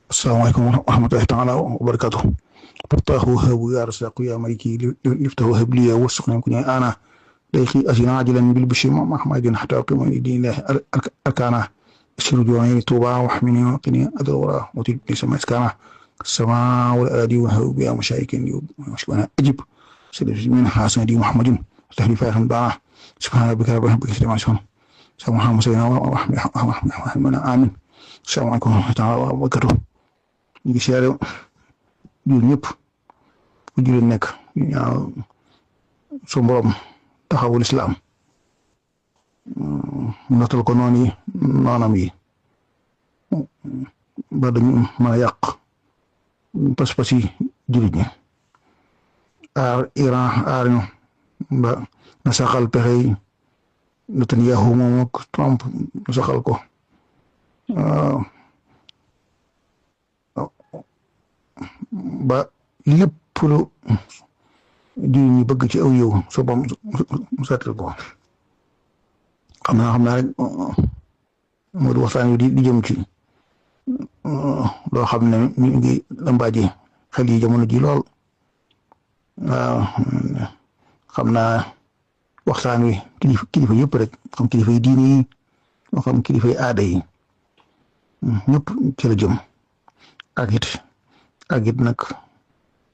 السلام عليكم ورحمة الله تعالى وبركاته. فتاه وهاب يا رزاق يا ملكي لفته وهب لي وارزقني يكون أنا ليخي أزين عاجلا بالبشر محمد حتى أقيم من دين الله أركانا أشهد جواني توبا واحمني وقني أدورا وتجني سما إسكانا السماء والأرض وهب يا مشايكين وشكونا أجب سيد من حسن دي محمد تهلي فاهم دعا سبحان ربك رب العزة عما يصفون سبحان محمد سيدنا وحمنا آمين. السلام عليكم ورحمة الله تعالى وبركاته. ñu ngi siyaare jur ñëpp fu jullit nekk ñaaw su borom taxawul islaam natal ko noonu yi noonam yi ba dañu mën a yàq pas-pas yi jullit ñi aar Iran aar ñu ba na saxal pexe yi Netanyahu moom ak Trump na saxal ko ba lépp lu jullit ñi bëgg ci aw yow su bam mu seetal ko xam naa rek moo di waxtaan wi di jëm ci loo xam ne mi ngi lambaaji xel yi jamono ji lool waaw xam naa waxtaan wi kilifa yëpp rek xam kilifa yi diine yi moo xam kilifa yi aada yi ñëpp ci la jëm ak it nag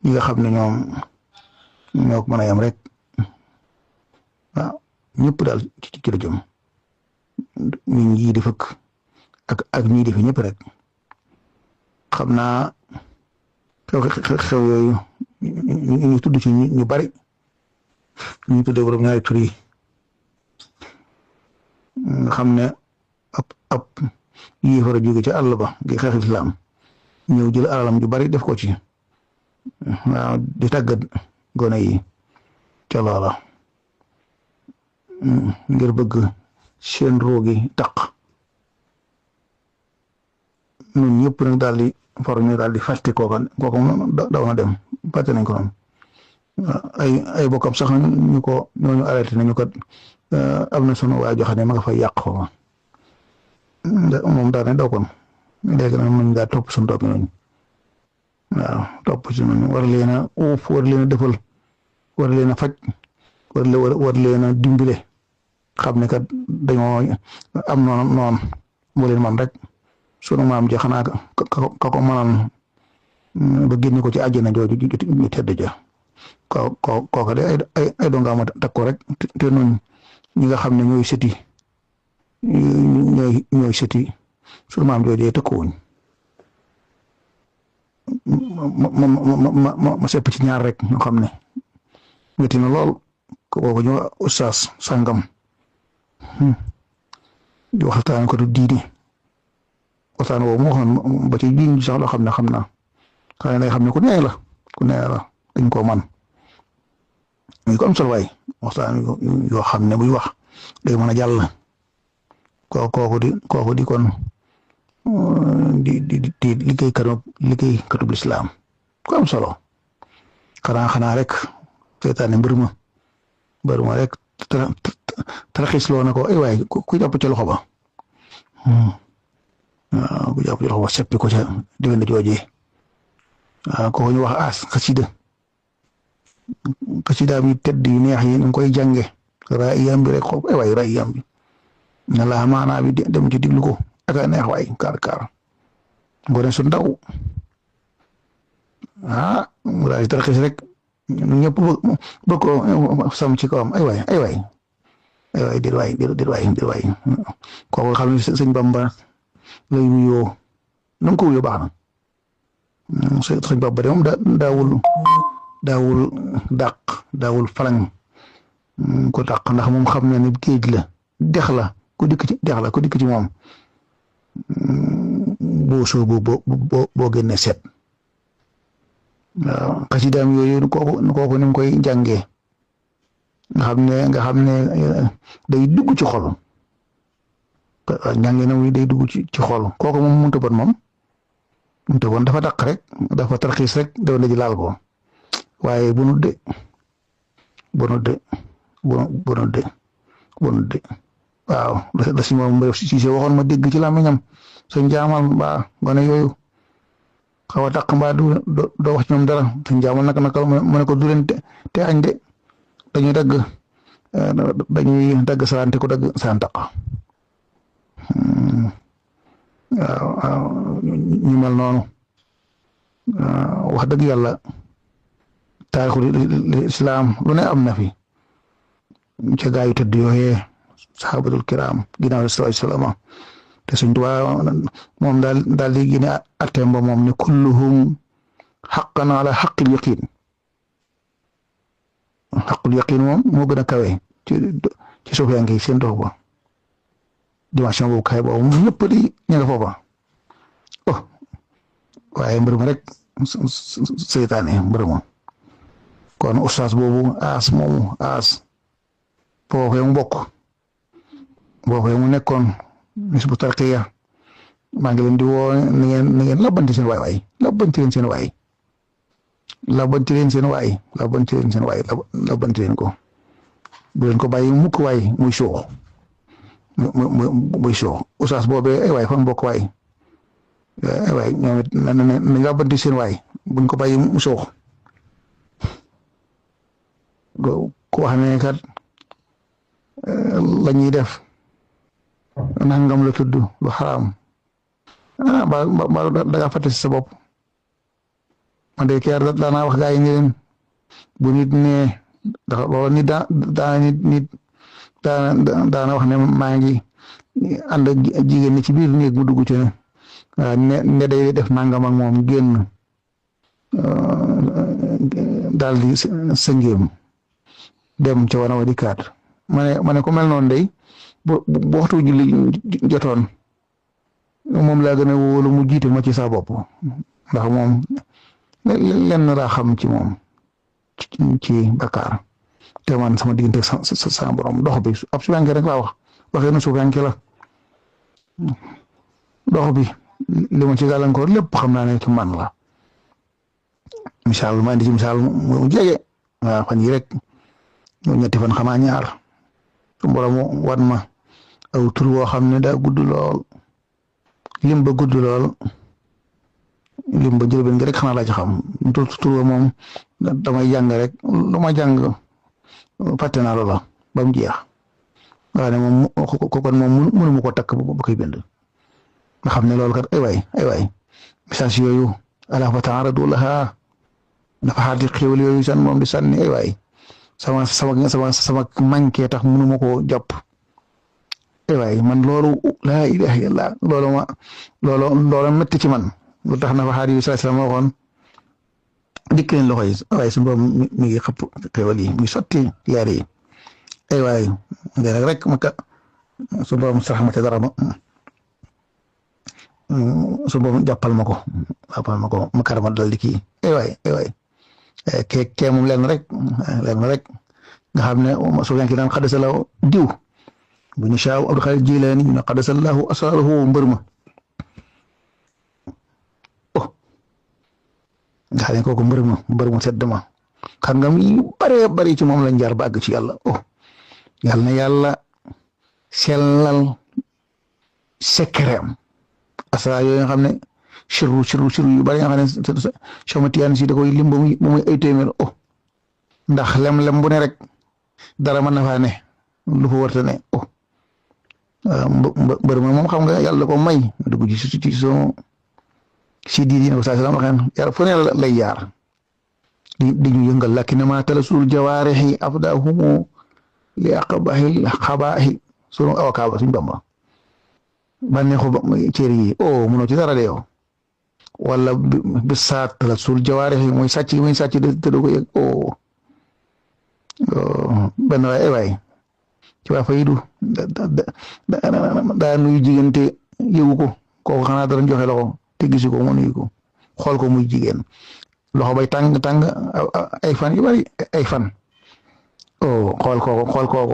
ñi nga xam ne ñoo ko mën a yam rek waaw ñëpp daal ci la jëm ñi ngi di fëkk ak ñii di fi ñëpp rek xam naa xew yooyu ñu tudd ci ñu bari ñu tuddee borom ñaari tur yi nga xam ne ab yii fara jóge ci àll ba gi xeex islam ñëw jël alalam ju bari def ko ci waaw di tàggat gone yi ca loola ngir bëgg seen roogi taq ñun ñëpp nag daal di for ñu daal di fàtte kooka daw na dem fàtte nañ ko noonu ay bokkam sax ñooñu arrêté nañu kat am na sunu waa joxe ne ma nga fay yàq foofa moom daal ne daw kon léegi nag mën ngaa topp suñu topp ñooñu waaw topp ci ñooñu war leen a uuf war leen a defal war leen a faj war leen a dimbile xam ne kat dañoo am noonu moo leen man rek sunu maam ja xanaa ka ko mënal ba génne ko ci àjjana jooju ñu tedd ja kooka de ay dongaama takk ko rek te noonu ñi nga xam ne ñooy sëti ñooy sëti sunu maam jooju tëkkuwuñ ma sepp ci ñaar rek ñoo xam ne métti na lool kooku ñu ustaas sangam di waxtaan ko du diine waxtaan woowu moo xam ba ci diine sax loo xam ne xam naa xëy na xam ne ku nee la dañ koo man muy ko am solo waay waxtaan yoo xam ne buy wax day mën a jàll kooku di kon di liggéeykatub lislaam ku am solo xanaa rek seetaane mbër ma rek taraxis loo na ko ay waay ku jàpp ca loxo ba waaw ku jàpp ca loxo ba seppi ko ca diggante jooje waaw kooku ñu wax aas xasida mi tedd yu neex yi ñu koy jànge raayam bi rek xool ay waay raayam bi na la maanaa bi dem ci diglu ko ak a neex waay kaar ngone su ndaw mu daal di tarxis rek ñëpp bëgg ko sam ci kawam ay waay dir waay kooku xam ne sëñ Bamba lay wuyoo na nga ko wuyoo baax na sëñ Bamba de moom daawul dàq daawul falaŋ ko dàq ndax moom xam na ne géej la dex la ku dikk ci moom boo soobu boo génne set waaw xasidaam yooyu kooku ni mu koy jàngee nga xam ne day dugg ci xol jàngee na muy day dugg ci xol kooku moom mënut a bon dafa dàq rek dafa tarxiis rek dafa la ji laal ko waaye bonut de waaw la si moom Mbay Siise waxoon ma dégg ci làmmiñam suñ jaamal mbaa gone yooyu xaw a taq mbaa doo wax ci ñoom dara suñ jaamal naka mu ne ko du leen te añ de dañuy dagg salaan te ko dagg saan taq waaw ñu mel noonu wax dëgg yàlla taarixul islam lu ne am na fi ca gaa yu tëdd yooyee saxaabatul kiraam ginnaaw sallallahu alayhi wa sallam te suñ Tuubaa moom daal di génne atteem ba moom ne kulluhum xaqan ala xaqil yaqin xaqul yaqin moom moo gën a kawe ci suuf yaa ngi seen dox ba dimension boobu kawe boobu ñëpp di ña nga foofa oh waaye mbir ma rek seytaane mbir ma kon ustaas boobu aas foofee mu bokk foofee mu nekkoon Hizbut Tarqiyyah maa ngi leen di woo ni ngeen labbanti seen waay labbanti leen seen waay labbanti leen ko bu leen ko bàyyi mukk waay muy suux muy suux ustaas boobee ay waay fan bokk waay ay waay ñoom it nañ labbanti seen waay buñ ko bàyyi mu suux ko wax ne kat la ñuy def nangam la tudd lu xaraam ba daga fàtte si sa bopp man de keer daanaa wax gaa yi ne leen bu nit ne dafa loolu nit daana wax ne maa ngi ànd ak jigéen ñi ci biir néeg mu dugg ci ne day def nangam ak moom génn daal di sëngéem dem ca wana wa di kaat ma ne ko mel noonu day bu waxtu julli jotoon moom laa gën a wóolu mu jiite ma ci sa bopp ndax moom lenn laa xam ci moom ci Bakar te man sama diggante sa borom dox bi ab suufiyanke rek laa waxee na suufiyanke la dox bi li ma ci gàllankoor lépp xam naa ne ci man la misaal ma indi ci misaal mu jege waaw fan yi rek ñetti fan xamaa ñaar su borom wan ma aw tur woo xam ne daa gudd lool lim ba gudd lool lim ba jël benn rek xanaa laa ci xam tur wa moom damay jàng rek lu ma jàng fàtte naa loola ba mu jeex waaye ne moom kon moom mënu ma ko takk ba koy bind nga xam ne loolu kat ay waay message yooyu ala fa ta'aradu laha dafa xaati xéwal yooyu san moom di sànni ay waay sama manqué tax mënu ma koo jàpp ay waay man loolu laa ilaha illallah loolu métti ci man lu tax na fa xaati yu sallallahu alayhi wasallam waxoon dikk leen loxo yi waaye su boobu mi ngi xëpp xéwal yi mi sotti leer yi ay waay léeg rek ma ka su boobu sax ma ca dara su boobu jàppal ma ko ma karama dal di kii ay waay kee moom lenn rek nga xam ne su fekkee daan xaddasallahu diw bu ñu saaw Abdul Xaadir Jilaani ñu ne xaddasallahu asraruhu mbër ma nga xam ne kooku mbër mu sedd ma xam nga mi bare bari ci moom lañ jaar ba àgg ci yàlla yàlla na yàlla sellal sekkereem asra yooyu nga xam ne siru yu bari nga xam ne sama tiyaan si da koy lim ba muy ay téeméer ndax lem bu ne rek dara mën na faa ne lu fa warta ne mbër moom xam nga yàlla ko may dugg ci si diini na ko saa salaam waxeen yàlla fu ne lay yaar di ñu yëngal lakinnamaa talasul jawaarihi afdaahumu li aqbahil xabaahi sunu avocat ba suñ Bamba bànneexu cër yi mënoo ci dara de yow wala bi saat talasul jawaarihi muy sàcc te doo ko yëg benn waay ci waa Faydu daa nuyu jigéen te yëgu ko kooku xanaa dara joxe loxo te gisu ko mu nuyu ko xool ko muy jigéen loxo bay tàng ay fan yu bari ay fan xool kooku